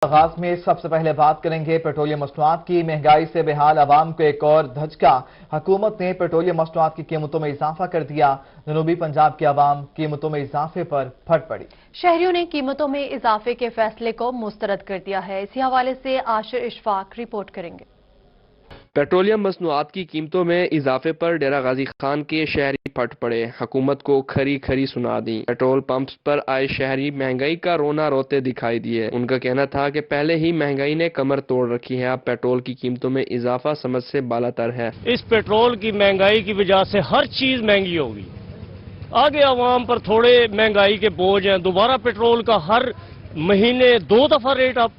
آغاز میں سب سے پہلے بات کریں گے پیٹرولیم مصنوعات کی۔ مہنگائی سے بحال عوام کو ایک اور دھچکا۔ حکومت نے پیٹرولیم مصنوعات کی قیمتوں میں اضافہ کر دیا۔ جنوبی پنجاب کی عوام قیمتوں میں اضافے پر پھٹ پڑی۔ شہریوں نے قیمتوں میں اضافے کے فیصلے کو مسترد کر دیا ہے۔ اسی حوالے سے عاشر اشفاق رپورٹ کریں گے۔ پیٹرولیم مصنوعات کی قیمتوں میں اضافے پر ڈیرہ غازی خان کے شہری پھٹ پڑے۔ حکومت کو کھری کھری سنا دی۔ پیٹرول پمپس پر آئے شہری مہنگائی کا رونا روتے دکھائی دیے۔ ان کا کہنا تھا کہ پہلے ہی مہنگائی نے کمر توڑ رکھی ہے، اب پیٹرول کی قیمتوں میں اضافہ سمجھ سے بالاتر ہے۔ اس پیٹرول کی مہنگائی کی وجہ سے ہر چیز مہنگی ہوگی۔ آگے عوام پر تھوڑے مہنگائی کے بوجھ ہیں، دوبارہ پیٹرول کا ہر مہینے 2 دفعہ ریٹ آپ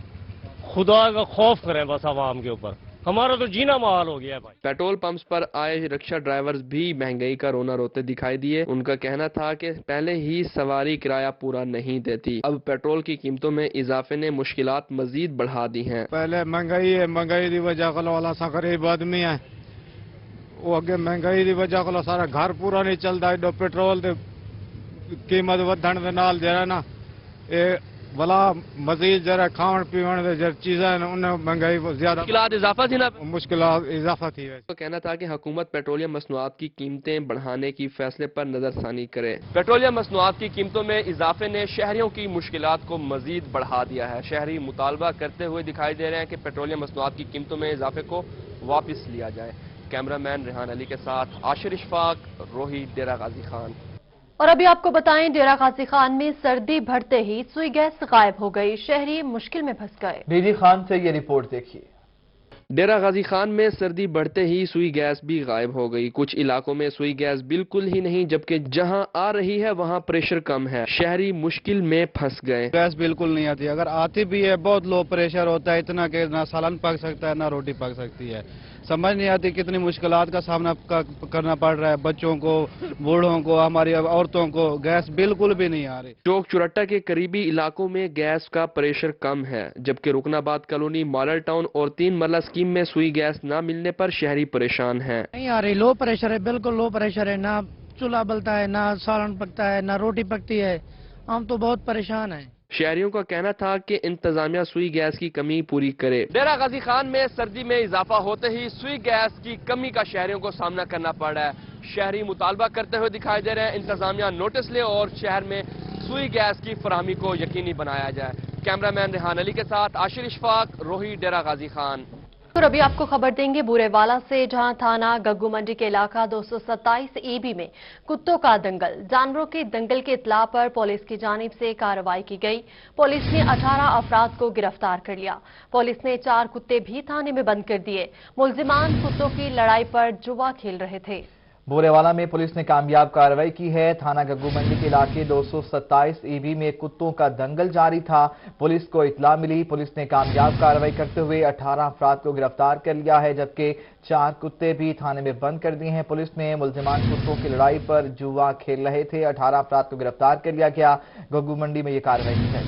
خدا کا خوف کریں بس عوام کے اوپر، ہمارا تو جینا محال ہو گیا ہے بھائی۔ پیٹرول پمپس پر آئے رکشہ ڈرائیورز بھی مہنگائی کا رونا روتے دکھائی دیے۔ ان کا کہنا تھا کہ پہلے ہی سواری کرایہ پورا نہیں دیتی، اب پیٹرول کی قیمتوں میں اضافے نے مشکلات مزید بڑھا دی ہیں۔ پہلے مہنگائی ہے، مہنگائی دی وجہ کل والا سا غریب آدمی ہے، وہ اگے مہنگائی دی وجہ کل سارا گھر پورا نہیں چلتا، ایڈو پیٹرول دی قیمت ودھن دے نال جڑا نا اے بلا مزید جڑا کھان پیون دے جڑ چیزاں انہاں مہنگائی زیادہ مشکلات اضافہ تھی نا، مشکلات اضافہ تھی ہے۔ تو کہنا تھا کہ حکومت پیٹرولیم مصنوعات کی قیمتیں بڑھانے کی فیصلے پر نظر ثانی کرے۔ پیٹرولیم مصنوعات کی قیمتوں میں اضافے نے شہریوں کی مشکلات کو مزید بڑھا دیا ہے۔ شہری مطالبہ کرتے ہوئے دکھائی دے رہے ہیں کہ پیٹرولیم مصنوعات کی قیمتوں میں اضافے کو واپس لیا جائے۔ کیمرہ مین ریحان علی کے ساتھ عاشر اشفاق، روہی، ڈیرہ غازی خان۔ اور ابھی آپ کو بتائیں، ڈیرہ غازی خان میں سردی بڑھتے ہی سوئی گیس غائب ہو گئی۔ شہری مشکل میں پھنس گئے۔ ڈی جی خان سے یہ رپورٹ دیکھیے۔ ڈیرہ غازی خان میں سردی بڑھتے ہی سوئی گیس بھی غائب ہو گئی۔ کچھ علاقوں میں سوئی گیس بالکل ہی نہیں، جبکہ جہاں آ رہی ہے وہاں پریشر کم ہے۔ شہری مشکل میں پھنس گئے۔ گیس بالکل نہیں آتی، اگر آتی بھی ہے بہت لو پریشر ہوتا ہے، اتنا کہ نہ سالن پک سکتا ہے نہ روٹی پک سکتی ہے۔ سمجھ نہیں آتی کتنی مشکلات کا سامنا کرنا پڑ رہا ہے بچوں کو، بوڑھوں کو، ہماری عورتوں کو۔ گیس بالکل بھی نہیں آ رہی۔ چوک چورٹا کے قریبی علاقوں میں گیس کا پریشر کم ہے، جبکہ رکن آباد کالونی، ماڈل ٹاؤن اور 3 مرلہ اسکیم میں سوئی گیس نہ ملنے پر شہری پریشان ہیں۔ نہیں آ رہی، لو پریشر ہے، بالکل لو پریشر ہے، نہ چولہا بلتا ہے، نہ سالن پکتا ہے، نہ روٹی پکتی ہے، ہم تو بہت پریشان ہیں۔ شہریوں کا کہنا تھا کہ انتظامیہ سوئی گیس کی کمی پوری کرے۔ ڈیرہ غازی خان میں سردی میں اضافہ ہوتے ہی سوئی گیس کی کمی کا شہریوں کو سامنا کرنا پڑ رہا ہے۔ شہری مطالبہ کرتے ہوئے دکھائی دے رہے ہیں انتظامیہ نوٹس لے اور شہر میں سوئی گیس کی فراہمی کو یقینی بنایا جائے۔ کیمرہ مین ریحان علی کے ساتھ عاشر اشفاق، روہی، ڈیرہ غازی خان۔ اور ابھی آپ کو خبر دیں گے بورے والا سے، جہاں تھانہ گگو منڈی کے علاقہ 227 ای بی میں کتوں کا دنگل۔ جانوروں کے دنگل کی اطلاع پر پولیس کی جانب سے کارروائی کی گئی۔ پولیس نے 18 افراد کو گرفتار کر لیا۔ پولیس نے 4 کتے بھی تھانے میں بند کر دیے۔ ملزمان کتوں کی لڑائی پر جوا کھیل رہے تھے۔ بورے والا میں پولیس نے کامیاب کارروائی کی ہے۔ تھانہ گگو منڈی کے علاقے 227 ای بی میں کتوں کا دنگل جاری تھا۔ پولیس کو اطلاع ملی، پولیس نے کامیاب کارروائی کرتے ہوئے 18 افراد کو گرفتار کر لیا ہے، جبکہ 4 کتے بھی تھانے میں بند کر دیے ہیں۔ پولیس نے ملزمان کتوں کی لڑائی پر جوا کھیل رہے تھے، 18 افراد کو گرفتار کر لیا گیا۔ گگو منڈی میں یہ کارروائی کی ہے۔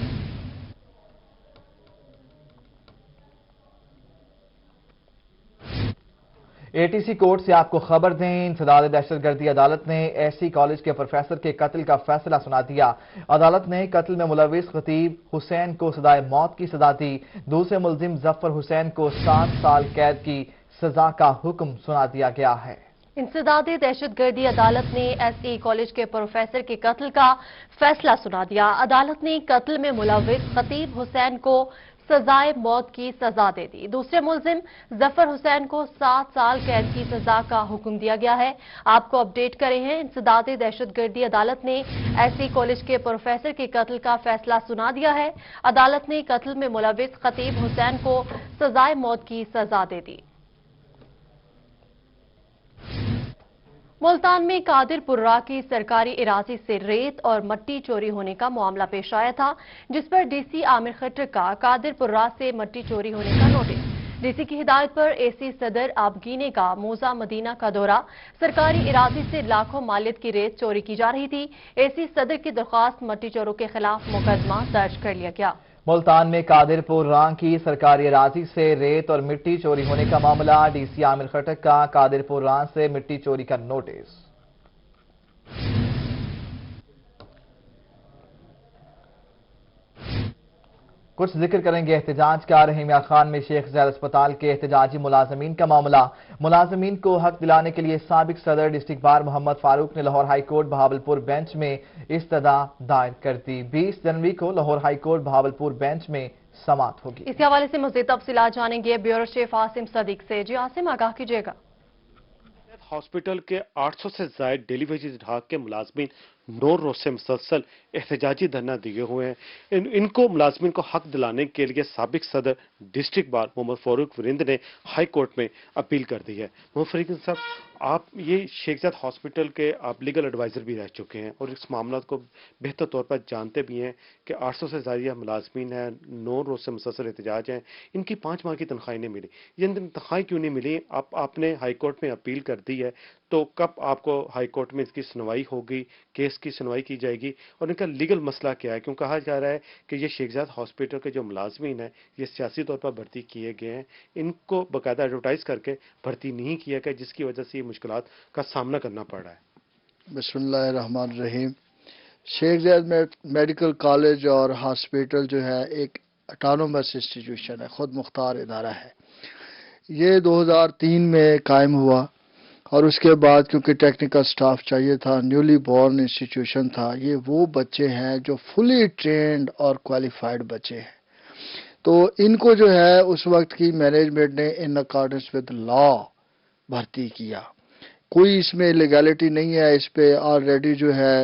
اے ٹی سی کورٹ سے آپ کو خبر دیں، انسداد دہشت گردی عدالت نے ایس سی کالج کے پروفیسر کے قتل کا فیصلہ سنا دیا۔ عدالت نے قتل میں ملوث خطیب حسین کو سزائے موت کی سزا دی۔ دوسرے ملزم ظفر حسین کو 7 سال قید کی سزا کا حکم سنا دیا گیا ہے۔ انسداد دہشت گردی عدالت نے ایس ای کالج کے پروفیسر کے قتل کا فیصلہ سنا دیا۔ عدالت نے قتل میں ملوث خطیب حسین کو سزائے موت کی سزا دے دی۔ دوسرے ملزم ظفر حسین کو 7 سال قید کی سزا کا حکم دیا گیا ہے۔ آپ کو اپڈیٹ کرے ہیں، انسداد دہشت گردی عدالت نے ایس ای کالج کے پروفیسر کے قتل کا فیصلہ سنا دیا ہے۔ عدالت نے قتل میں ملوث خطیب حسین کو سزائے موت کی سزا دے دی۔ ملتان میں قادر پورہ کی سرکاری اراضی سے ریت اور مٹی چوری ہونے کا معاملہ پیش آیا تھا، جس پر ڈی سی عامر خٹر کا قادر پورہ سے مٹی چوری ہونے کا نوٹس۔ ڈی سی کی ہدایت پر اے سی صدر آبگینے کا موزہ مدینہ کا دورہ۔ سرکاری اراضی سے لاکھوں مالیت کی ریت چوری کی جا رہی تھی۔ اے سی صدر کی درخواست مٹی چوروں کے خلاف مقدمہ درج کر لیا گیا۔ ملتان میں قادر پور رانگ کی سرکاری اراضی سے ریت اور مٹی چوری ہونے کا معاملہ، ڈی سی عامر خٹک کا قادر پور رانگ سے مٹی چوری کا نوٹس۔ کچھ ذکر کریں گے احتجاج کا رحیمیہ خان میں شیخ زید اسپتال کے احتجاجی ملازمین کا معاملہ۔ ملازمین کو حق دلانے کے لیے سابق صدر ڈسٹرکٹ بار محمد فاروق نے Lahore high court Bahawalpur bench میں استدعا دائر کر دی۔ 20 جنوری کو Lahore high court Bahawalpur bench میں سماعت ہوگی۔ اسی حوالے سے مزید تفصیلات جانیں گے بیورو چیف عاصم صدیق سے۔ جی عاصم، آگاہ کیجیے گا۔ ہاسپٹل کے 800 سے زائد ڈیلی ویجز ڈھاک کے ملازمین 9 روز سے مسلسل احتجاجی دھرنا دیے ہوئے ہیں۔ ان کو ملازمین کو حق دلانے کے لیے سابق صدر ڈسٹرکٹ بار محمد فاروق ورند نے ہائی کورٹ میں اپیل کر دی ہے۔ محمد فاروق صاحب، آپ یہ شیخ زید ہاسپٹل کے آپ لیگل ایڈوائزر بھی رہ چکے ہیں اور اس معاملات کو بہتر طور پر جانتے بھی ہیں کہ 800 سے زائد ملازمین ہیں، 9 روز سے مسلسل احتجاج ہیں، ان کی 5 ماہ کی تنخواہیں نہیں ملی۔ یہ تنخواہیں کیوں نہیں ملی؟ آپ نے ہائی کورٹ میں اپیل کر دی ہے، تو کب آپ کو ہائی کورٹ میں اس کی سنوائی ہوگی، کیس کی سنوائی کی جائے گی، اور ان کا لیگل مسئلہ کیا ہے؟ کیوں کہا جا رہا ہے کہ یہ شیخ زید ہاسپٹل کے جو ملازمین ہیں یہ سیاسی طور پر بھرتی کیے گئے ہیں، ان کو باقاعدہ ایڈورٹائز کر کے بھرتی نہیں کیا گیا، جس کی وجہ سے یہ مشکلات کا سامنا کرنا پڑ رہا ہے۔ بسم اللہ الرحمن الرحیم۔ شیخ زید میڈیکل کالج اور ہاسپٹل جو ہے ایک اٹانومس انسٹیٹیوشن ہے، خود مختار ادارہ ہے۔ یہ 2003 میں قائم ہوا اور اس کے بعد کیونکہ ٹیکنیکل سٹاف چاہیے تھا، نیولی بورن انسٹیٹیوشن تھا، یہ وہ بچے ہیں جو فلی ٹرینڈ اور کوالیفائڈ بچے ہیں۔ تو ان کو جو ہے اس وقت کی مینجمنٹ نے ان اکارڈنس ود لا بھرتی کیا، کوئی اس میں لیگیلٹی نہیں ہے۔ اس پہ آلریڈی جو ہے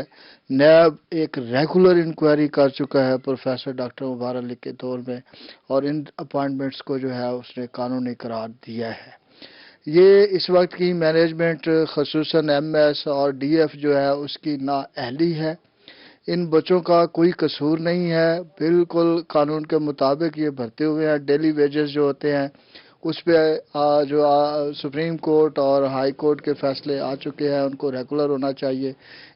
نیب ایک ریگولر انکوائری کر چکا ہے پروفیسر ڈاکٹر مبارک علی کے دور میں، اور ان اپوائنٹمنٹس کو جو ہے اس نے قانونی قرار دیا ہے۔ یہ اس وقت کی مینجمنٹ خصوصاً ایم ایس اور ڈی ایف جو ہے اس کی نااہلی ہے۔ ان بچوں کا کوئی قصور نہیں ہے، بالکل قانون کے مطابق یہ بھرتے ہوئے ہیں۔ ڈیلی ویجز جو ہوتے ہیں اس پہ جو سپریم کورٹ اور ہائی کورٹ کے فیصلے آ چکے ہیں، ان کو ریگولر ہونا چاہیے۔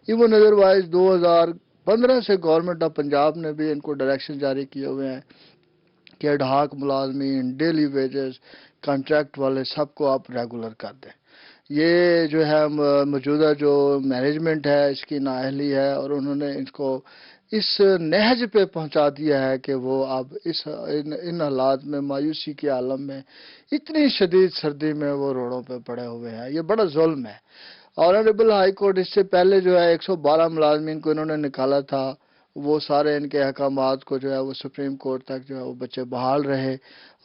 ایون ادروائز 2015 سے گورنمنٹ آف پنجاب نے بھی ان کو ڈائریکشن جاری کیے ہوئے ہیں کہ ڈھاک ملازمین، ڈیلی ویجز، کانٹریکٹ والے سب کو آپ ریگولر کر دیں۔ یہ جو ہے موجودہ جو مینجمنٹ ہے اس کی نااہلی ہے، اور انہوں نے اس کو اس نہج پہ پہنچا دیا ہے کہ وہ اب ان حالات میں مایوسی کے عالم میں اتنی شدید سردی میں وہ روڈوں پہ پڑے ہوئے ہیں۔ یہ بڑا ظلم ہے۔ آنریبل ہائی کورٹ اس سے پہلے جو ہے 112 ملازمین کو انہوں نے نکالا تھا، وہ سارے ان کے احکامات کو جو ہے وہ سپریم کورٹ تک جو ہے وہ بچے بحال رہے،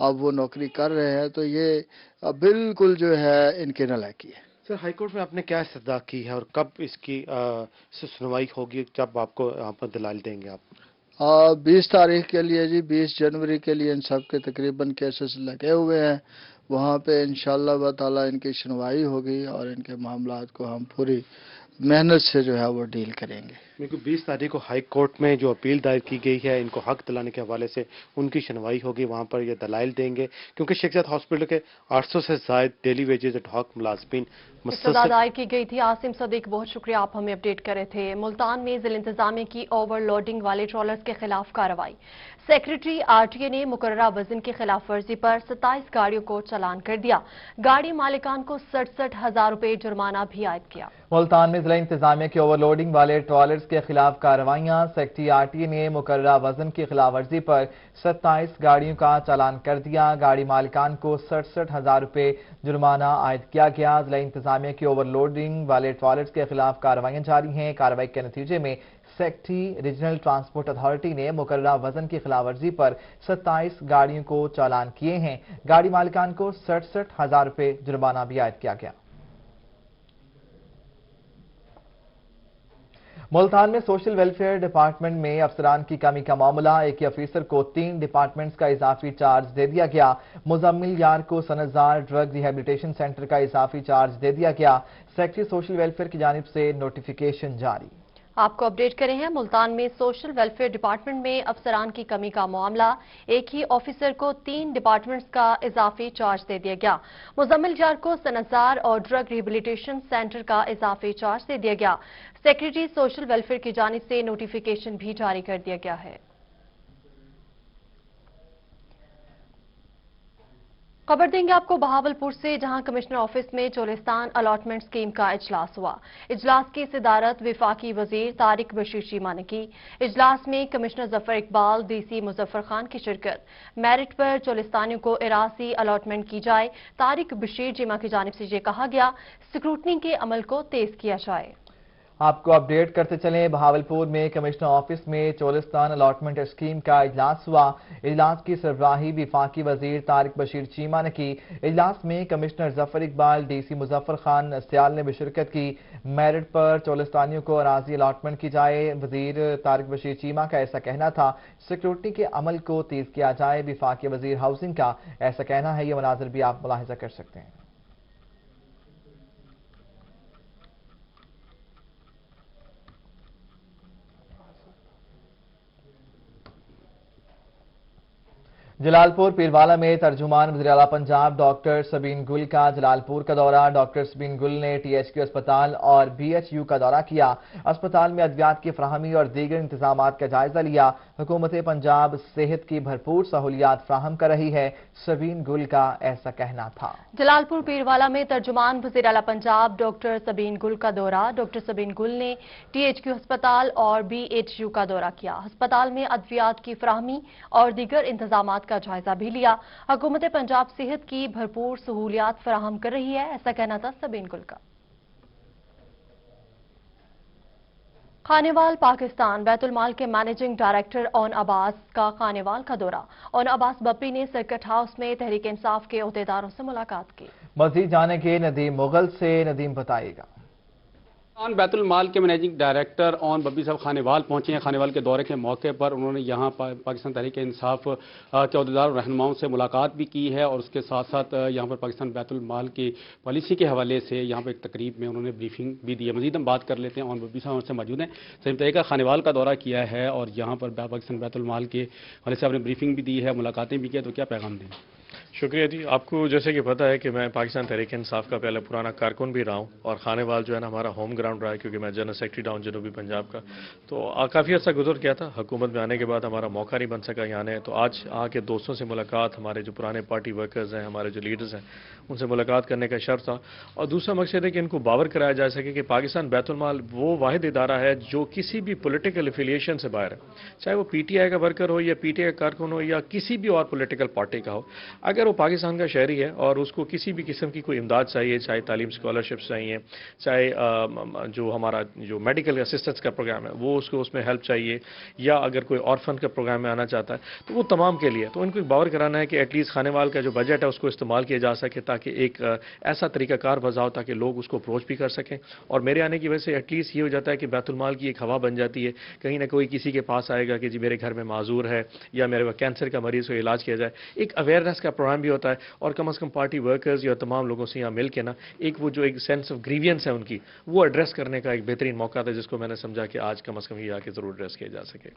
اب وہ نوکری کر رہے ہیں، تو یہ بالکل جو ہے ان کے نالائقی ہے۔ سر، ہائی کورٹ میں آپ نے کیا استدعا کی ہے اور کب اس کی سنوائی ہوگی، جب آپ کو یہاں پر دلائل دیں گے آپ؟ 20 تاریخ کے لیے جی، 20 جنوری کے لیے ان سب کے تقریباً کیسز لگے ہوئے ہیں، وہاں پہ انشاءاللہ تعالی ان کی سنوائی ہوگی اور ان کے معاملات کو ہم پوری محنت سے جو ہے وہ ڈیل کریں گے۔ کیونکہ 20 تاریخ کو ہائی کورٹ میں جو اپیل دائر کی گئی ہے ان کو حق دلانے کے حوالے سے ان کی سنوائی ہوگی، وہاں پر یہ دلائل دیں گے، کیونکہ شیخ زید ہاسپٹل کے 800 سے زائد ڈیلی ویجز ڈھاک ملازمین استدعا دائر کی گئی تھی۔ عاصم صدیق، بہت شکریہ، آپ ہمیں اپڈیٹ کر رہے تھے۔ ملتان میں ضلع انتظامیہ کی اوور لوڈنگ والے ٹرالرز کے خلاف کارروائی۔ سیکریٹری آر ٹی اے نے مقررہ وزن کی خلاف ورزی پر 27 گاڑیوں کو چالان کر دیا۔ گاڑی مالکان کو 67,000 روپے جرمانہ بھی عائد کیا۔ ملتان میں ضلع انتظامیہ کی اوور لوڈنگ والے ٹرالرز کے خلاف کارروائیاں۔ سیکریٹری آر ٹی اے نے مقررہ وزن کی خلاف ورزی پر 27 گاڑیوں کا چالان کر دیا۔ گاڑی مالکان کو 67,000 روپے جرمانہ عائد کیا گیا۔ ضلع انتظامیہ کی اوور لوڈنگ والے ٹرالرز کے خلاف کارروائیاں جاری ہیں۔ کارروائی کے نتیجے میں سیکریٹری ریجنل ٹرانسپورٹ اتھارٹی نے مقررہ وزن کی خلاف ورزی پر 27 گاڑیوں کو چالان کیے ہیں۔ گاڑی مالکان کو 67,000 روپے جرمانہ بھی عائد کیا گیا۔ ملتان میں سوشل ویلفیئر ڈپارٹمنٹ میں افسران کی کمی کا معاملہ۔ ایک ہی افیسر کو 3 ڈپارٹمنٹس کا اضافی چارج دے دیا گیا۔ مزمل یار کو سنزار ڈرگ ریہیبلیٹیشن سینٹر کا اضافی چارج دے دیا گیا۔ سیکریٹری سوشل ویلفیئر کی جانب سے نوٹیفیکیشن جاری۔ آپ کو اپڈیٹ کرے ہیں۔ ملتان میں سوشل ویلفیئر ڈپارٹمنٹ میں افسران کی کمی کا معاملہ۔ ایک ہی آفیسر کو 3 ڈپارٹمنٹس کا اضافی چارج دے دیا گیا۔ مزمل جار کو سنزار اور ڈرگ ریہیبلیٹیشن سینٹر کا اضافی چارج دے دیا گیا۔ سیکریٹری سوشل ویلفیئر کی جانب سے نوٹیفیکیشن بھی جاری کر دیا گیا ہے۔ खबर देंगे आपको बहावलपुर से, जहां कमिश्नर ऑफिस में चोलिस्तान अलॉटमेंट स्कीम का इजलास हुआ। इजलास की सदारत वफाकी वजीर तारिक बशीर चीमा ने की। इजलास में कमिश्नर जफर इकबाल, डीसी मुजफ्फर खान की शिरकत। मेरिट पर चोलिस्तानियों को इरासी अलॉटमेंट की जाए। तारिक बशीर चीमा की जानिब से ये कहा गया, स्क्रूटनी के अमल को तेज किया जाए। आपको अपडेट करते चलें, बहावलपुर में कमिश्नर ऑफिस में चोलिस्तान अलॉटमेंट स्कीम का इजलास हुआ। इजलास की सरबराही वफाकी वजीर तारिक बशीर चीमा ने की। इजलास में कमिश्नर जफर इकबाल, डीसी मुजफ्फर खान सियाल ने भी शिरकत की। मेरिट पर चोलिस्तानियों को अराजी अलॉटमेंट की जाए। वजीर तारिक बशीर चीमा का ऐसा कहना था, सिक्योरिटी के अमल को तेज किया जाए। वफाकी वजीर हाउसिंग का ऐसा कहना है। ये मनाजिर भी आप मुलाहिजा कर सकते हैं। जलालपुर पीरवाला में तर्जुमान वज़ीर आला पंजाब डॉक्टर सबीन गुल का जलालपुर का दौरा। डॉक्टर सबीन गुल ने THQ अस्पताल और BHU का दौरा किया। अस्पताल में अद्वियात की फराहमी और दीगर इंतजामात का जायजा लिया। हुकूमत पंजाब सेहत की भरपूर सहूलियात फ्राहम कर रही है, सबीन गुल का ऐसा कहना था। जलालपुर पीरवाला में तर्जुमान वज़ीर आला पंजाब डॉक्टर सबीन गुल का दौरा। डॉक्टर सबीन गुल ने THQ अस्पताल और BHU का दौरा किया। अस्पताल में अद्वियात की फराहमी और दीगर इंतजामात का जायजा भी लिया। हुकूमत पंजाब सेहत की भरपूर सहूलियात फराहम कर रही है, ऐसा कहना था सबीन गुल का। खानेवाल पाकिस्तान बैतुल माल के मैनेजिंग डायरेक्टर ओन अब्बास का खानेवाल का दौरा। ओन अब्बास बप्पी ने सर्किट हाउस में तहरीक इंसाफ के ओहदेदारों से मुलाकात की। मजीद जाने के नदीम मुगल से, नदीम बताएगा। बैतुल माल के मैनेजिंग डायरेक्टर ओन बब्बी साहब खानेवाल पहुंचे हैं। खानेवाल के दौरे के मौके पर उन्होंने यहां पाकिस्तान तहरीक इंसाफ के अहदेदार और रहनुमाओं से मुलाकात भी की है और उसके साथ साथ यहां पर पाकिस्तान बैतुल माल की पॉलिसी के हवाले से यहां पर एक तकरीब में उन्होंने ब्रीफिंग भी दी है। मजीद हम बात कर लेते हैं, ओन बब्बी साहब से मौजूद हैं। सही बताइएगा, खानेवाल का दौरा किया है और यहाँ पर पाकिस्तान बैतुल माल के हवाले से आपने ब्रीफिंग भी दी है, मुलाकातें भी की, तो क्या पैगाम दें? शुक्रिया जी। आपको जैसे कि पता है कि मैं पाकिस्तान तहरीक इंसाफ का पहले पुराना कारकुन भी रहा हूँ और खानेवाल जो है ना हमारा होम ग्राउंड रहा है, क्योंकि मैं जनरल सेक्रेटरी रहा हूँ जनूबी पंजाब का। तो काफ़ी अर्सा गुजर गया था। हुकूमत में आने के बाद हमारा मौका नहीं बन सका यहाँ आने, तो आज आके दोस्तों से मुलाकात, हमारे जो पुराने पार्टी वर्कर्स हैं, हमारे जो लीडर्स हैं, उनसे मुलाकात करने का शर्त था। और दूसरा मकसद है कि इनको बावर कराया जा सके कि पाकिस्तान बैतुल माल वो वाहिद इदारा है जो किसी भी पोलिटिकल एफिलिएशन से बाहर है, चाहे वो PTI का वर्कर हो या PTI का कारकुन हो या किसी भी और पोलिटिकल पार्टी का हो। अगर वो पाकिस्तान का शहरी है और उसको किसी भी किस्म की कोई इमदाद चाहिए, चाहे तालीम स्कॉलरशिप चाहिए, चाहे जो हमारा जो मेडिकल असिस्टेंस का प्रोग्राम है वो उसको उसमें हेल्प चाहिए, या अगर कोई ऑर्फन के प्रोग्राम में आना चाहता है, तो वो तमाम के लिए तो इनको बावर कराना है कि एटलीस्ट खानेवाल का जो बजट है उसको इस्तेमाल किया जा सके, ताकि एक ऐसा तरीकाकार बजाओ ताकि लोग उसको अप्रोच भी कर सकें। और मेरे आने की वजह से एटलीस्ट ये हो जाता है कि बैतुल माल की एक हवा बन जाती है। कहीं ना कोई किसी के पास आएगा कि जी मेरे घर में माजूर है या मेरे कैंसर का मरीज को इलाज किया जाए, एक अवेयरनेस का प्रोग्राम भी होता है। और कम से कम पार्टी वर्कर्स या तमाम लोगों से यहाँ मिल के ना एक वो जो एक सेंस ऑफ ग्रीवियंस है उनकी, वो एड्रेस करने का एक बेहतरीन मौका था, जिसको मैंने समझा कि आज कम से कम ये आके जरूर एड्रेस किया जा सके।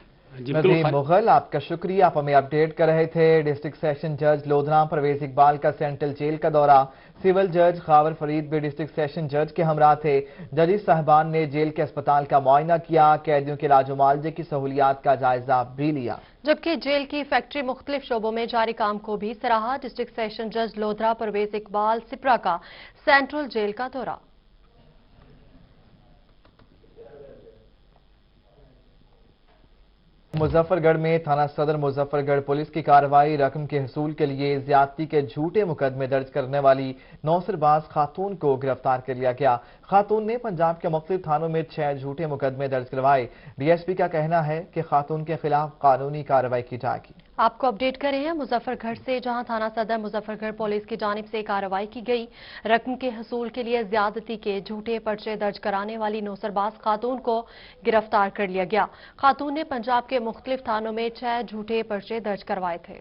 नदीम मुगल, आपका शुक्रिया, आप हमें अपडेट कर रहे थे। डिस्ट्रिक्ट सेशन जज लोधरा परवेज इकबाल का सेंट्रल जेल का दौरा। सिविल जज खावर फरीद भी डिस्ट्रिक्ट सेशन जज के हमरा थे। जजी साहबान ने जेल के अस्पताल का मुआयना किया, कैदियों के इलाज मुआलजे की सहूलियात का जायजा भी लिया, जबकि जेल की फैक्ट्री मुख्तलिफ शोबों में जारी काम को भी सराहा। डिस्ट्रिक्ट सेशन जज लोधरा परवेज इकबाल सिपरा का सेंट्रल जेल का दौरा। मुजफ्फरगढ़ में थाना सदर मुजफ्फरगढ़ पुलिस की कार्रवाई। रकम के हसूल के लिए ज्यादती के झूठे मुकदमे दर्ज करने वाली नौसरबाज खातून को गिरफ्तार कर लिया गया। खातून ने पंजाब के मुख्तलिफ थानों में 6 झूठे मुकदमे दर्ज करवाए। DSP का कहना है कि खातून के खिलाफ कानूनी कार्रवाई की जाएगी। आपको अपडेट कर रहे हैं मुजफ्फरगढ़ से, जहां थाना सदर मुजफ्फरगढ़ पुलिस की जानिब से कार्रवाई की गई। रकम के हसूल के लिए ज्यादती के झूठे पर्चे दर्ज कराने वाली नौसरबाज खातून को गिरफ्तार कर लिया गया। खातून ने पंजाब के मुख्तलिफ थानों में 6 झूठे पर्चे दर्ज करवाए थे।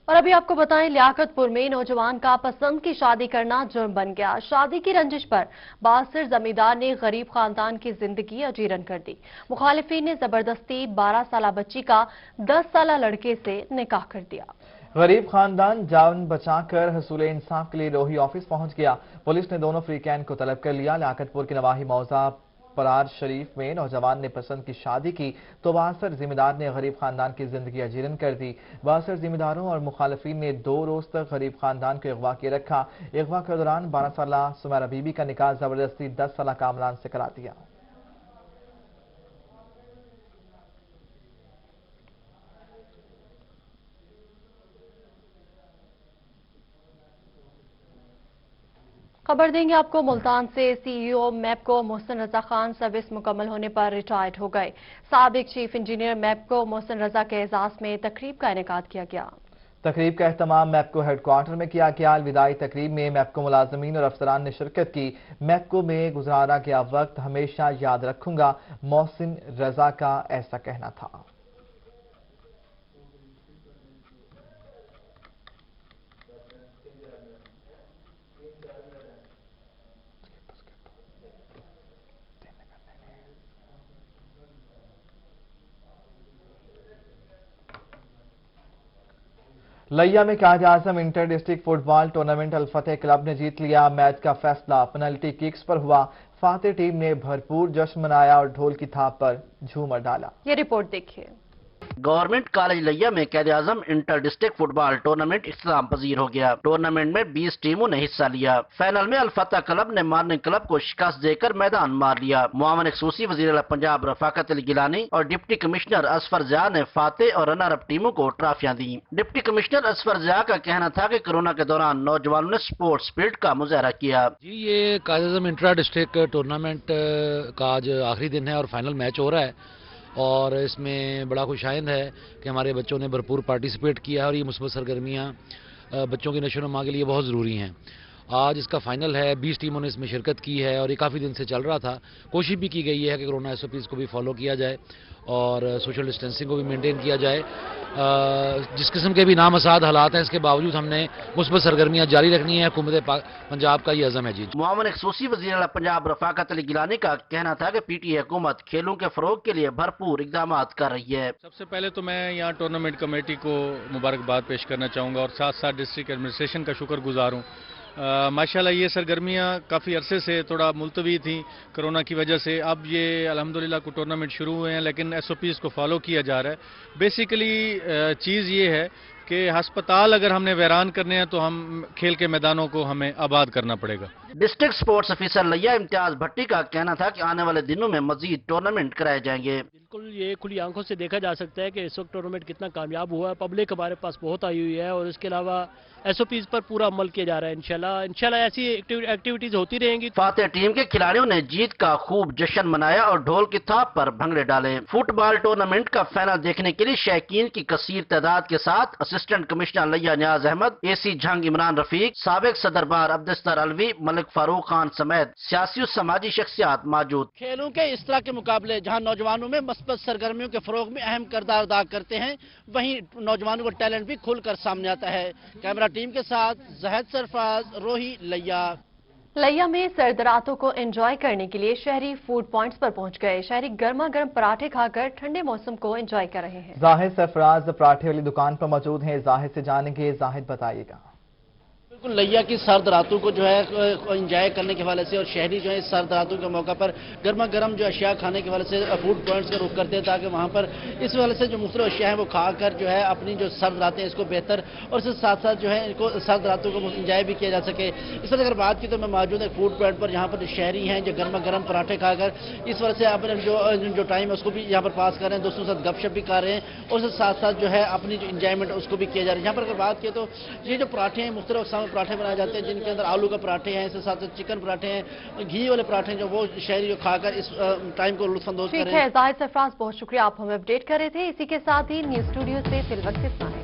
और अभी आपको बताएं, लियाकतपुर में नौजवान का पसंद की शादी करना जुर्म बन गया। शादी की रंजिश पर बासिर जमींदार ने गरीब खानदान की जिंदगी अजीरन कर दी। मुखालिफिन ने जबरदस्ती 12 साल बच्ची का 10 साल लड़के से निकाह कर दिया। गरीब खानदान जान बचाकर हसूल इंसाफ के लिए रोही ऑफिस पहुंच गया। पुलिस ने दोनों फ्रीकैन को तलब कर लिया। लियाकतपुर के नवाही मौजा परार शरीफ में नौजवान ने पसंद की शादी की तो 62 जिम्मेदार ने गरीब खानदान की जिंदगी अजीरन कर दी। 62 जिम्मेदारों और मुखालिफिन ने 2 रोज तक गरीब खानदान को अगवा किए रखा। अगवा के दौरान 12 साल सुमेरा बीबी का निकाह जबरदस्ती 10 साल कामरान से करा दिया। खबर देंगे आपको मुल्तान से। सीईओ मैपको मोहसिन रजा खान सर्विस मुकम्मल होने पर रिटायर्ड हो गए। साबिक चीफ इंजीनियर मैपको मोहसिन रजा के एजाज में तकरीब का इनेकाद किया गया। तकरीब का एहतमाम मैपको हेडक्वार्टर में किया गया। विदाई तकरीब में मैपको मुलाजमीन और अफसरान ने शिरकत की। मैपको में गुजारा गया वक्त हमेशा याद रखूंगा, मोहसिन रजा का ऐसा कहना था। लिया में Quaid Azam inter district football tournament Al-Fateh club ने जीत लिया। मैच का फैसला पेनल्टी किक्स पर हुआ। फातेह टीम ने भरपूर जश्न मनाया और ढोल की थाप पर झूमर डाला। ये रिपोर्ट देखिए। गवर्नमेंट कॉलेज लिया में Quaid Azam inter district football tournament इख्तिताम पजीर हो गया। टूर्नामेंट में 20 टीमों ने हिस्सा लिया। फाइनल में अल-फतेह क्लब ने मॉर्निंग क्लब को शिकस्त देकर मैदान मार लिया। मुआवन खसूसी वज़ीर पंजाब रफाकत अली गिलानी और डिप्टी कमिश्नर असफर ज़िया ने फातेह और रनर अप टीमों को ट्रॉफियां दी। डिप्टी कमिश्नर असफर ज़िया का कहना था कि कोरोना के दौरान नौजवानों ने स्पोर्ट्स स्पिरिट का मुजाहरा किया। जी, ये कायद आजम इंट्रा डिस्ट्रिक्ट टूर्नामेंट का आज आखिरी दिन है और फाइनल मैच हो रहा है और इसमें बड़ा खुशाइंद है कि हमारे बच्चों ने भरपूर पार्टिसिपेट किया और ये मुस्बत सरगर्मियाँ बच्चों की नशोनुमा के लिए बहुत ज़रूरी हैं। आज इसका फाइनल है, 20 टीमों ने इसमें शिरकत की है और ये काफ़ी दिन से चल रहा था। कोशिश भी की गई है कि कोरोना SOPs को भी फॉलो किया जाए और सोशल डिस्टेंसिंग को भी मेंटेन किया जाए। जिस किस्म के भी नामसाद हालात हैं, इसके बावजूद हमने मुस्बत सरगर्मियाँ जारी रखनी है। हुकूमत पंजाब का ये अज़म है। जी, मुआवन खसूसी वज़ीर पंजाब रफाकत अली गिलानी का कहना था कि PTA हुकूमत खेलों के फरोग के लिए भरपूर इकदाम कर रही है। सबसे पहले तो मैं यहाँ टूर्नामेंट कमेटी को मुबारकबाद पेश करना चाहूँगा और साथ साथ डिस्ट्रिक्ट एडमिनिस्ट्रेशन का शुक्रगुजार हूँ। माशाल्लाह ये सरगर्मियाँ काफ़ी अरसे से थोड़ा मुलतवी थी कोरोना की वजह से। अब ये अल्हम्दुलिल्लाह को टूर्नामेंट शुरू हुए हैं, लेकिन SOPs को फॉलो किया जा रहा है। बेसिकली चीज़ ये है कि हस्पताल अगर हमने वैरान करने हैं तो हम खेल के मैदानों को हमें आबाद करना पड़ेगा। डिस्ट्रिक्ट स्पोर्ट्स ऑफिसर लिया इम्तियाज भट्टी का कहना था कि आने वाले दिनों में मजीद टूर्नामेंट कराए जाएंगे। बिल्कुल, ये खुली आंखों से देखा जा सकता है कि इस वक्त टूर्नामेंट कितना कामयाब हुआ है। पब्लिक हमारे पास बहुत आई हुई है और इसके अलावा SOPs पर पूरा अमल किया जा रहा है। इंशाल्लाह ऐसी एक्टिविटीज होती रहेंगी। फातेह टीम के खिलाड़ियों ने जीत का खूब जश्न मनाया और ढोल की थाप पर भंगड़े डाले। फुटबॉल टूर्नामेंट का फाइनल देखने के लिए शौकीन की कसीर तादाद के साथ असिस्टेंट कमिश्नर लिया नियाज अहमद, AC झंग इमरान रफीक, साबिक सदर बार अब्दुस्तर अलवी, मलिक फारूक खान समेत सियासी और समाजी शख्सियात मौजूद। खेलों के इस तरह के मुकाबले जहां नौजवानों में मस्बत सरगर्मियों के फरोग में अहम किरदार अदा करते हैं, वहीं नौजवानों का टैलेंट भी खुलकर सामने आता है। कैमरा टीम के साथ जहद सरफराज, रोही लिया। लिया में सर्दरातों को एंजॉय करने के लिए शहरी फूड पॉइंट्स पर पहुंच गए। शहरी गर्मा गर्म पराठे खाकर ठंडे मौसम को एंजॉय कर रहे हैं। जाहिद सरफराज पराठे वाली दुकान पर मौजूद हैं। जाहिद से जानेंगे। जाहिद बताइएगा। बिल्कुल, लिया की सर्द रातों को जो है एंजॉय करने के हवाले से और शहरी जो है इस सर्द रातों के मौका पर गर्मा गर्म जो अशिया खाने के हवाले से फूड पॉइंट्स का रुख करते हैं, ताकि वहाँ पर इस हवाले से जो मुख्तलिफ अशिया हैं वो खाकर जो है अपनी जो सर्द रातें हैं इसको बेहतर और इसके साथ साथ जो है इनको सर्द रातों को एंजॉय भी किया जा सके। इस वक्त अगर बात की तो मैं मौजूद है फूड पॉइंट पर, यहाँ पर जो शहरी हैं जो गर्मा गर्म पराठे खाकर इस वजह से अपने जो टाइम है उसको भी यहाँ पर पास कर रहे हैं, दोस्तों के साथ गपशप भी कर रहे हैं और उसके साथ साथ जो है अपनी जो इंजॉयमेंट उसको भी किया जा रहा है। यहाँ पर अगर बात की तो ये जो पराठे हैं मुख्तलिफ अक़साम के पराठे बनाए जाते हैं, जिनके अंदर आलू का पराठे हैं, इसके साथ चिकन पराठे हैं, घी वाले पराठे हैं, जो वो शहरी जो खाकर इस टाइम को लुत्फअंदोज करें। ठीक है, जाहिद सरफराज बहुत शुक्रिया, आप हमें अपडेट कर रहे थे। इसी के साथ ही न्यूज स्टूडियो से फिल वक्त इतना है।